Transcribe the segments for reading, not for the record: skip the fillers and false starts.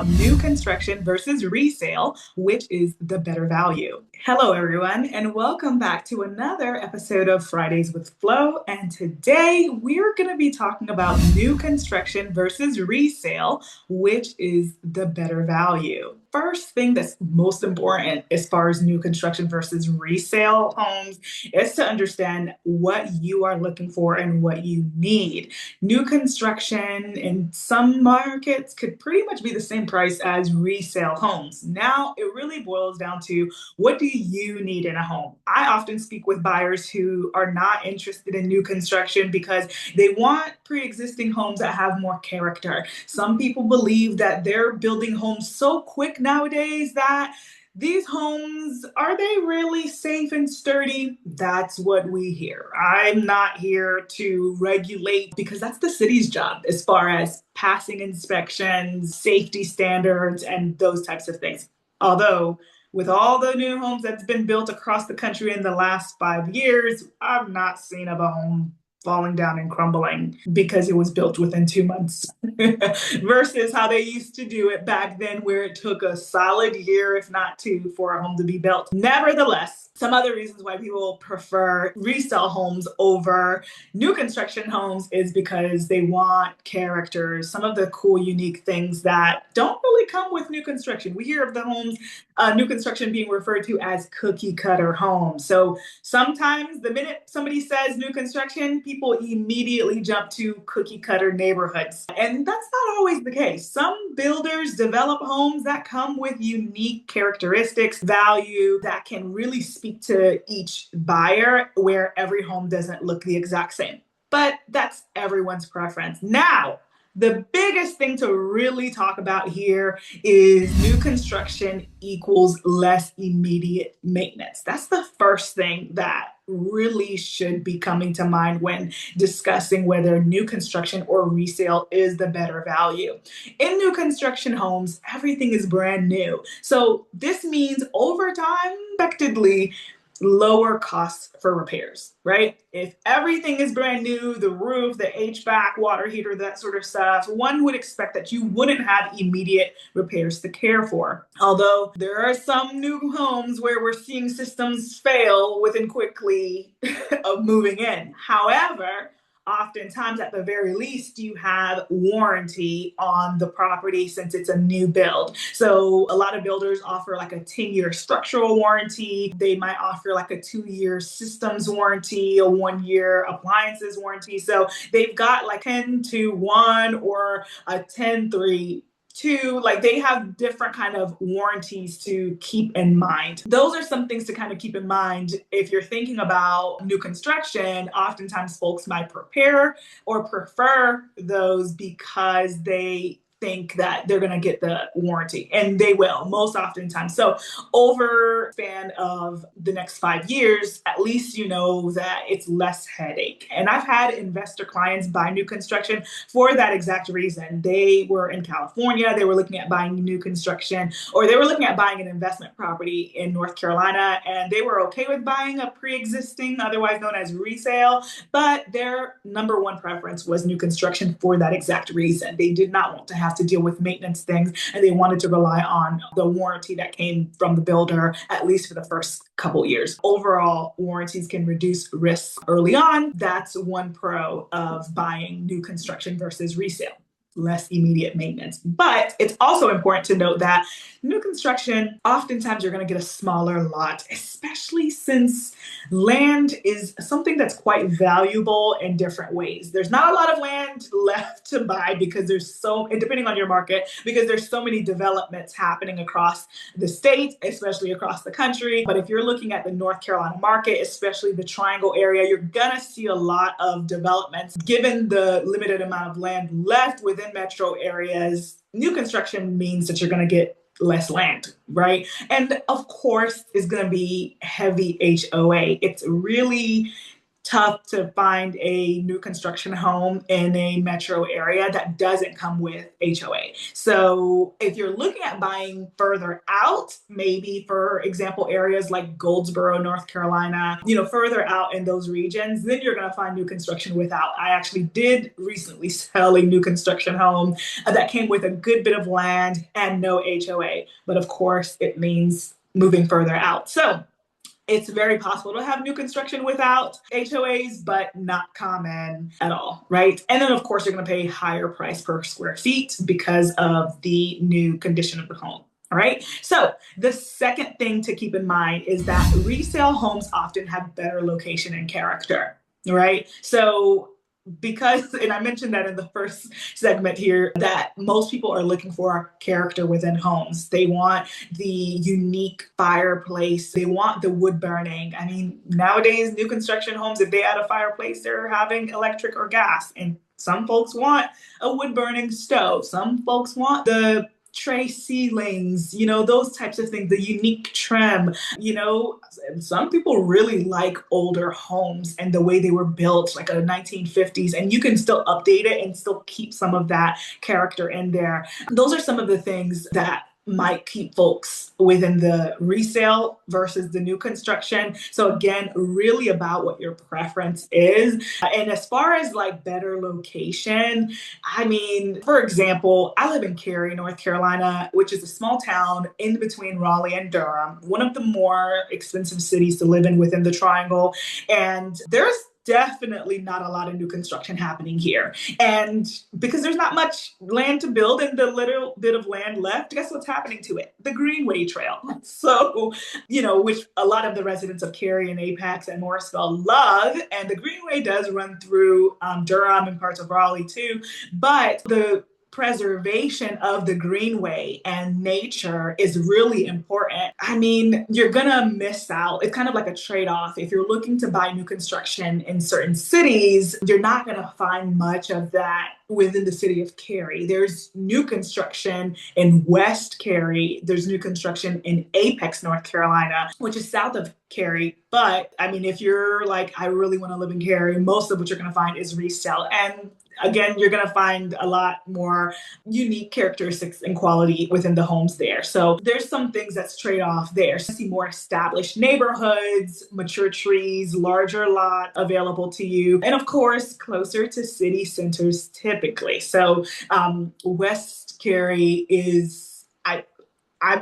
New construction versus resale, which is the better value. Hello, everyone, and welcome back to another episode of Fridays with Flo. And today we're going to be talking about new construction versus resale, which is the better value. First thing that's most important as far as new construction versus resale homes is to understand what you are looking for and what you need. New construction in some markets could pretty much be the same price as resale homes. Now, it really boils down to what do you need in a home? I often speak with buyers who are not interested in new construction because they want pre-existing homes that have more character. Some people believe that they're building homes so quick nowadays that these homes, are they really safe and sturdy? That's what we hear. I'm not here to regulate because that's the city's job as far as passing inspections, safety standards, and those types of things. Although, with all the new homes that's been built across the country in the last 5 years, I've not seen of a home falling down and crumbling because it was built within 2 months versus how they used to do it back then, where it took a solid year, if not two, for a home to be built. Nevertheless, some other reasons why people prefer resale homes over new construction homes is because they want characters, some of the cool, unique things that don't really come with new construction. We hear of the homes, new construction being referred to as cookie cutter homes. So sometimes the minute somebody says new construction, people immediately jump to cookie cutter neighborhoods. And that's not always the case. Some builders develop homes that come with unique characteristics, value that can really speak to each buyer, where every home doesn't look the exact same. But that's everyone's preference. Now, the biggest thing to really talk about here is new construction equals less immediate maintenance. That's the first thing that really should be coming to mind when discussing whether new construction or resale is the better value. In new construction homes, everything is brand new. So this means over time, expectedly, lower costs for repairs, right? If everything is brand new, the roof, the HVAC, water heater, that sort of stuff, one would expect that you wouldn't have immediate repairs to care for. Although there are some new homes where we're seeing systems fail within quickly of moving in. However, oftentimes at the very least you have warranty on the property since it's a new build. So a lot of builders offer like a 10-year structural warranty. They might offer like a 2-year systems warranty, a 1-year appliances warranty. So they've got like 10 to 1 or a 10-3 two, like they have different kind of warranties to keep in mind. Those are some things to kind of keep in mind if you're thinking about new construction. Oftentimes folks might prepare or prefer those because they think that they're going to get the warranty, and they will most oftentimes. So over span of the next 5 years, at least you know that it's less headache. And I've had investor clients buy new construction for that exact reason. They were in California, they were looking at buying new construction, or they were looking at buying an investment property in North Carolina, and they were okay with buying a pre-existing, otherwise known as resale, but their number one preference was new construction for that exact reason. They did not want to have to deal with maintenance things, and they wanted to rely on the warranty that came from the builder, at least for the first couple years. Overall, warranties can reduce risks early on. That's one pro of buying new construction versus resale. Less immediate maintenance. But it's also important to note that new construction, oftentimes you're going to get a smaller lot, especially since land is something that's quite valuable in different ways. There's not a lot of land left to buy because depending on your market, because there's so many developments happening across the state, especially across the country. But if you're looking at the North Carolina market, especially the Triangle area, you're going to see a lot of developments. Given the limited amount of land left within metro areas, new construction means that you're going to get less land, right? And of course, it's going to be heavy HOA. It's really tough to find a new construction home in a metro area that doesn't come with HOA. So if you're looking at buying further out, maybe for example, areas like Goldsboro, North Carolina, further out in those regions, then you're going to find new construction without. I actually did recently sell a new construction home that came with a good bit of land and no HOA. But of course, it means moving further out. So it's very possible to have new construction without HOAs, but not common at all, right? And then, of course, you're going to pay higher price per square feet because of the new condition of the home. All right. So the second thing to keep in mind is that resale homes often have better location and character, right? So because, and I mentioned that in the first segment here, that most people are looking for character within homes. They want the unique fireplace. They want the wood burning. I mean, nowadays, new construction homes, if they add a fireplace, they're having electric or gas. And some folks want a wood burning stove. Some folks want the tray ceilings, those types of things, the unique trim. Some people really like older homes and the way they were built, like a 1950s, and you can still update it and still keep some of that character in there. Those are some of the things that might keep folks within the resale versus the new construction. So again, really about what your preference is. And as far as like better location, I mean, for example, I live in Cary, North Carolina, which is a small town in between Raleigh and Durham, one of the more expensive cities to live in within the Triangle. And there's definitely not a lot of new construction happening here. And because there's not much land to build and the little bit of land left, guess what's happening to it? The Greenway Trail. So, which a lot of the residents of Cary and Apex and Morrisville love. And the Greenway does run through Durham and parts of Raleigh too. But the preservation of the greenway and nature is really important. I mean, you're gonna miss out. It's kind of like a trade-off. If you're looking to buy new construction in certain cities, you're not gonna find much of that within the city of Cary. There's new construction in West Cary. There's new construction in Apex, North Carolina, which is south of Cary. But I mean, if you're like, I really want to live in Cary, most of what you're going to find is resale. And again, you're going to find a lot more unique characteristics and quality within the homes there. So there's some things that's trade off there. So you see more established neighborhoods, mature trees, larger lot available to you, and of course, closer to city centers typically. So West Cary is, I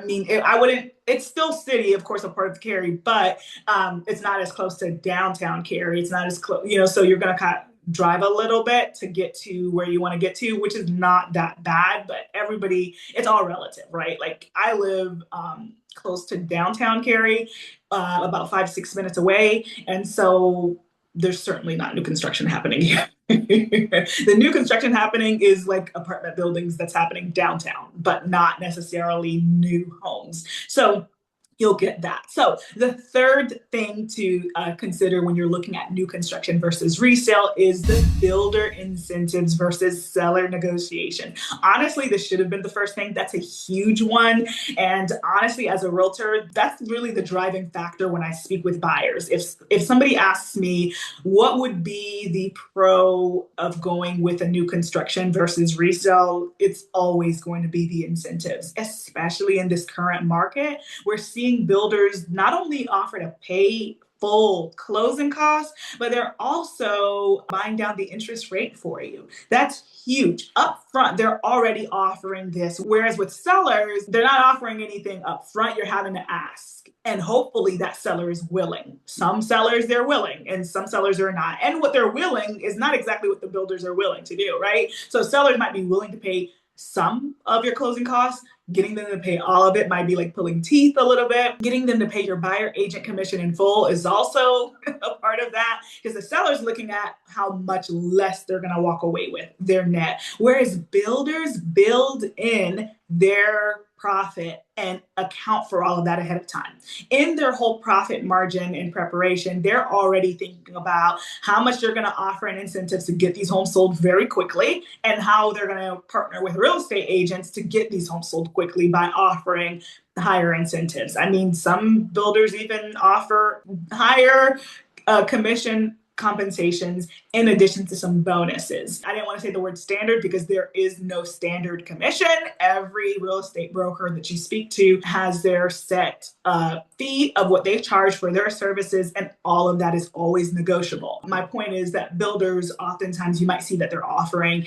mean, I wouldn't, it's still city, of course, a part of Cary, but it's not as close to downtown Cary. It's not as close, so you're going to kind of drive a little bit to get to where you want to get to, which is not that bad, but it's all relative, right? Like I live close to downtown Cary, about 5-6 minutes away. And so there's certainly not new construction happening here. The new construction happening is like apartment buildings that's happening downtown, but not necessarily new homes. So you'll get that. So the third thing to consider when you're looking at new construction versus resale is the builder incentives versus seller negotiation. Honestly, this should have been the first thing. That's a huge one. And honestly, as a realtor, that's really the driving factor when I speak with buyers. If somebody asks me what would be the pro of going with a new construction versus resale, it's always going to be the incentives, especially in this current market. We're seeing builders not only offer to pay full closing costs, but they're also buying down the interest rate for you. That's huge. Up front, they're already offering this. Whereas with sellers, they're not offering anything up front. You're having to ask. And hopefully that seller is willing. Some sellers, they're willing, and some sellers are not. And what they're willing is not exactly what the builders are willing to do, right? So sellers might be willing to pay some of your closing costs. Getting them to pay all of it might be like pulling teeth a little bit. Getting them to pay your buyer agent commission in full is also a part of that, because the seller's looking at how much less they're going to walk away with their net. Whereas builders build in their profit and account for all of that ahead of time. In their whole profit margin in preparation, they're already thinking about how much they're going to offer in incentives to get these homes sold very quickly, and how they're going to partner with real estate agents to get these homes sold quickly by offering higher incentives. I mean, some builders even offer higher commission compensations in addition to some bonuses. I didn't want to say the word standard because there is no standard commission. Every real estate broker that you speak to has their set fee of what they charge for their services, and all of that is always negotiable. My point is that builders, oftentimes you might see that they're offering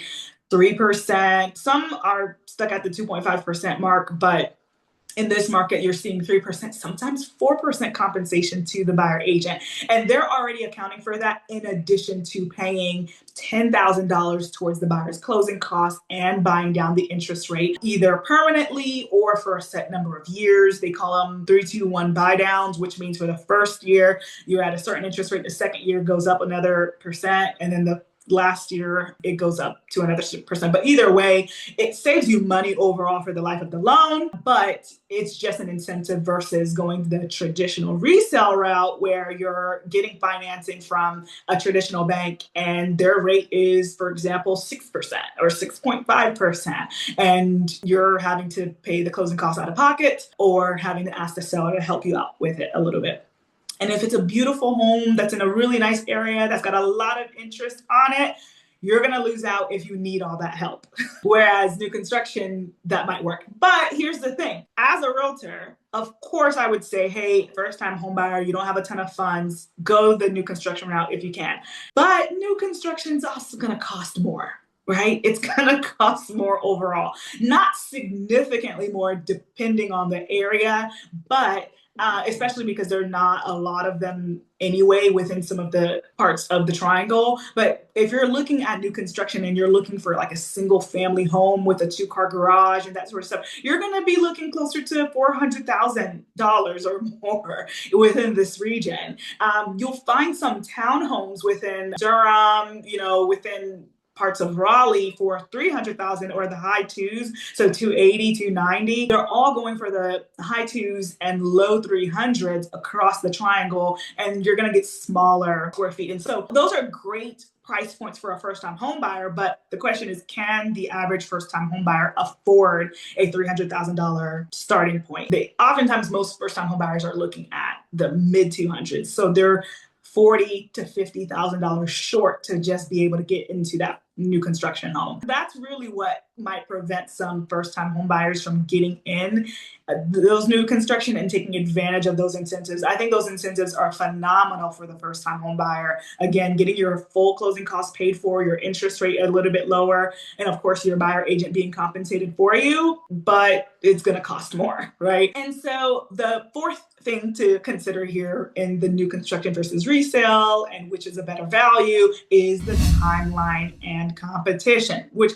3%. Some are stuck at the 2.5% mark, but in this market, you're seeing 3%, sometimes 4% compensation to the buyer agent. And they're already accounting for that in addition to paying $10,000 towards the buyer's closing costs and buying down the interest rate, either permanently or for a set number of years. They call them 3-2-1 buy downs, which means for the first year, you're at a certain interest rate. The second year goes up another percent. And then the last year it goes up to another percent. But either way, it saves you money overall for the life of the loan, but it's just an incentive versus going the traditional resale route where you're getting financing from a traditional bank and their rate is, for example, 6% or 6.5%. And you're having to pay the closing costs out of pocket or having to ask the seller to help you out with it a little bit. And if it's a beautiful home that's in a really nice area that's got a lot of interest on it, you're going to lose out if you need all that help. Whereas new construction, that might work. But here's the thing. As a realtor, of course, I would say, hey, first-time home buyer, you don't have a ton of funds, go the new construction route if you can. But new construction is also going to cost more. Right? It's going to cost more overall. Not significantly more depending on the area, but especially because there are not a lot of them anyway within some of the parts of the triangle. But if you're looking at new construction and you're looking for like a single family home with a 2-car garage and that sort of stuff, you're going to be looking closer to $400,000 or more within this region. You'll find some townhomes within Durham, within parts of Raleigh for 300,000 or the high twos, so 280, 290. They're all going for the high twos and low 300s across the triangle, and you're going to get smaller square feet. And so those are great price points for a first-time home buyer, but the question is, can the average first-time home buyer afford a $300,000 starting point? Oftentimes, most first-time home buyers are looking at the mid 200s, so they're $40,000 to $50,000 short to just be able to get into that new construction home. That's really what might prevent some first-time home buyers from getting in those new construction and taking advantage of those incentives. I think those incentives are phenomenal for the first-time home buyer. Again, getting your full closing costs paid for, your interest rate a little bit lower, and of course your buyer agent being compensated for you, but it's going to cost more, right? And so the fourth thing to consider here in the new construction versus resale, and which is a better value, is the timeline and competition, which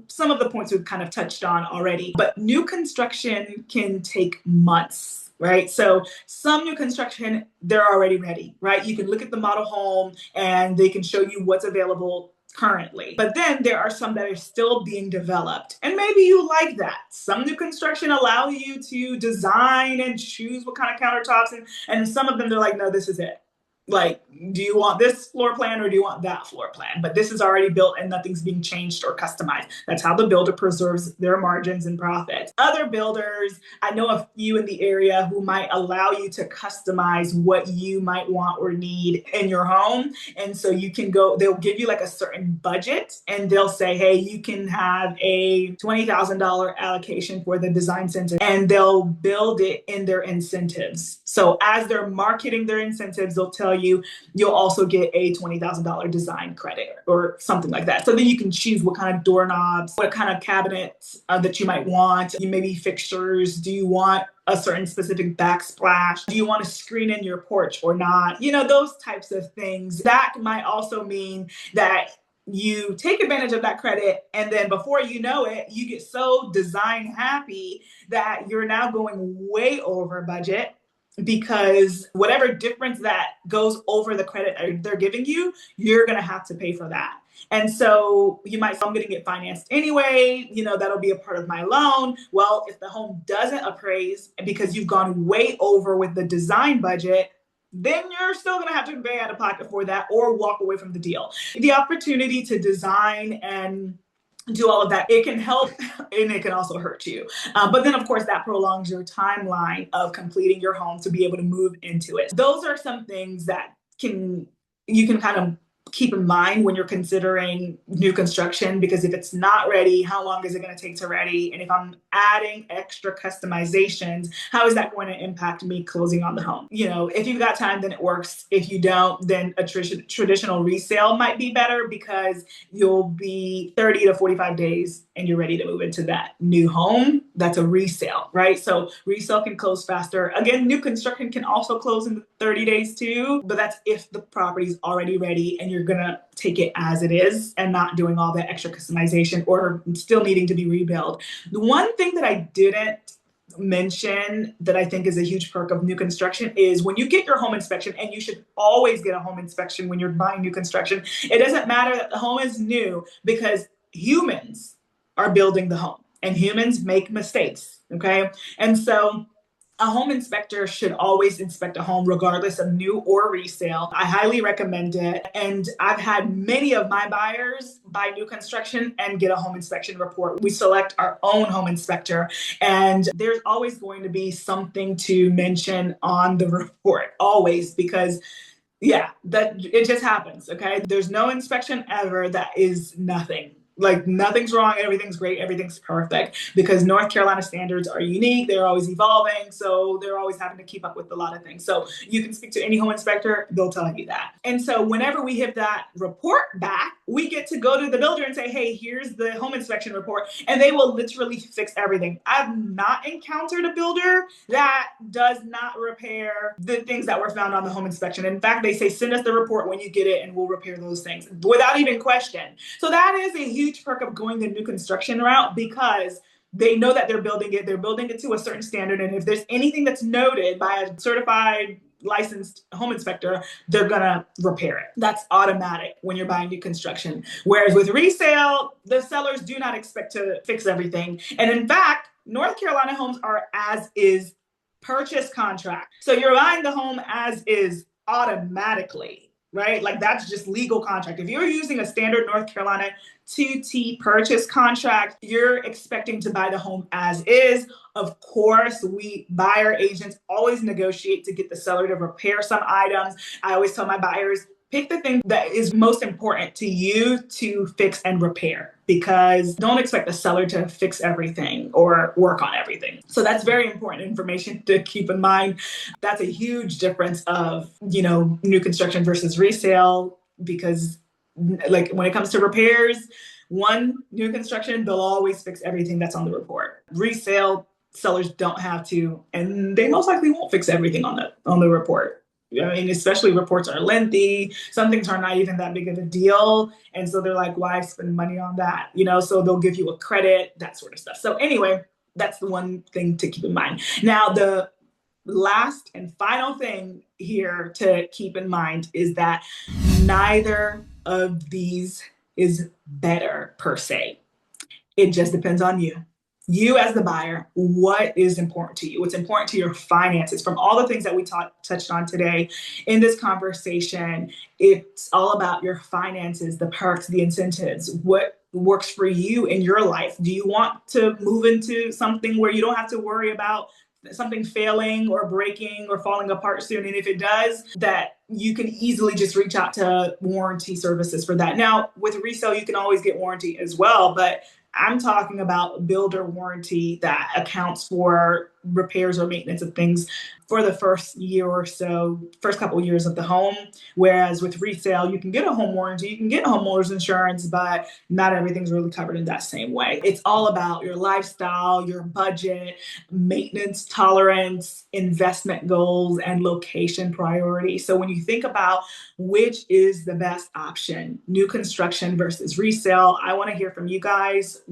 some of the points we've kind of touched on already. But new construction can take months, right? So some new construction, they're already ready, right? You can look at the model home and they can show you what's available currently. But then there are some that are still being developed. And maybe you like that. Some new construction allow you to design and choose what kind of countertops, and some of them they're like, no, this is it. Like, do you want this floor plan or do you want that floor plan? But this is already built and nothing's being changed or customized. That's how the builder preserves their margins and profits. Other builders, I know a few in the area who might allow you to customize what you might want or need in your home. And so you can go, they'll give you like a certain budget and they'll say, hey, you can have a $20,000 allocation for the design center, and they'll build it in their incentives. So as they're marketing their incentives, they'll tell you you'll also get a $20,000 design credit or something like that. So then you can choose what kind of doorknobs, what kind of cabinets that you might want. You maybe fixtures. Do you want a certain specific backsplash? Do you want to screen in your porch or not? Those types of things. That might also mean that you take advantage of that credit, and then before you know it, you get so design happy that you're now going way over budget, because whatever difference that goes over the credit they're giving you, you're going to have to pay for that. And so you might say, I'm going to get financed anyway, that'll be a part of my loan. Well, if the home doesn't appraise because you've gone way over with the design budget, then you're still going to have to pay out of pocket for that or walk away from the deal. The opportunity to design and do all of that, it can help and it can also hurt you. But then, of course, that prolongs your timeline of completing your home to be able to move into it. Those are some things that you can kind of keep in mind when you're considering new construction, because if it's not ready, how long is it going to take to ready? And if I'm adding extra customizations, how is that going to impact me closing on the home? If you've got time, then it works. If you don't, then a traditional resale might be better, because you'll be 30 to 45 days and you're ready to move into that new home. That's a resale, right? So resale can close faster. Again, new construction can also close in 30 days too, but that's if the property's already ready and you're gonna take it as it is and not doing all that extra customization or still needing to be rebuilt. The one thing that I didn't mention that I think is a huge perk of new construction is when you get your home inspection, and you should always get a home inspection when you're buying new construction. It doesn't matter that the home is new, because humans are building the home and humans make mistakes, okay? And so a home inspector should always inspect a home regardless of new or resale. I highly recommend it. And I've had many of my buyers buy new construction and get a home inspection report. We select our own home inspector, and there's always going to be something to mention on the report, always, because yeah, that it just happens, okay? There's no inspection ever that is nothing. Like, nothing's wrong, everything's great, everything's perfect, because North Carolina standards are unique. They're always evolving, so they're always having to keep up with a lot of things. So you can speak to any home inspector, they'll tell you that. And so whenever we have that report back, we get to go to the builder and say, hey, here's the home inspection report, and they will literally fix everything. I've not encountered a builder that does not repair the things that were found on the home inspection. In fact, they say, send us the report when you get it and we'll repair those things without even question. So that is a huge perk of going the new construction route, because they know that they're building it to a certain standard. And if there's anything that's noted by a certified licensed home inspector, they're gonna repair it. That's automatic when you're buying new construction. Whereas with resale, the sellers do not expect to fix everything. And in fact, North Carolina homes are as is purchase contract. So you're buying the home as is automatically, right? Like, that's just legal contract. If you're using a standard North Carolina 2T purchase contract, you're expecting to buy the home as is. Of course, we buyer agents always negotiate to get the seller to repair some items. I always tell my buyers, pick the thing that is most important to you to fix and repair, because don't expect the seller to fix everything or work on everything. So that's very important information to keep in mind. That's a huge difference of, new construction versus resale, because like when it comes to repairs, new construction, they'll always fix everything that's on the report. Resale, sellers don't have to, and they most likely won't fix everything on the report. I mean, especially reports are lengthy. Some things are not even that big of a deal. And so they're like, why spend money on that? So they'll give you a credit, that sort of stuff. So anyway, that's the one thing to keep in mind. Now, the last and final thing here to keep in mind is that neither of these is better per se. It just depends on you. You as the buyer, what is important to you? What's important to your finances? From all the things that we touched on today in this conversation, it's all about your finances, the perks, the incentives. What works for you in your life? Do you want to move into something where you don't have to worry about something failing or breaking or falling apart soon? And if it does, that you can easily just reach out to warranty services for that. Now, with resale, you can always get warranty as well, but I'm talking about builder warranty that accounts for repairs or maintenance of things for the first year or so, first couple of years of the home. Whereas with resale, you can get a home warranty, you can get homeowners insurance, but not everything's really covered in that same way. It's all about your lifestyle, your budget, maintenance tolerance, investment goals, and location priority. So when you think about which is the best option, new construction versus resale, I want to hear from you guys.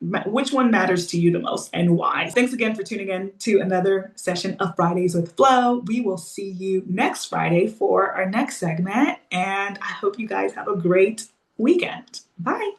Which one matters to you the most and why? Thanks again for tuning in to another session of Fridays with Flo. We will see you next Friday for our next segment, and I hope you guys have a great weekend. Bye.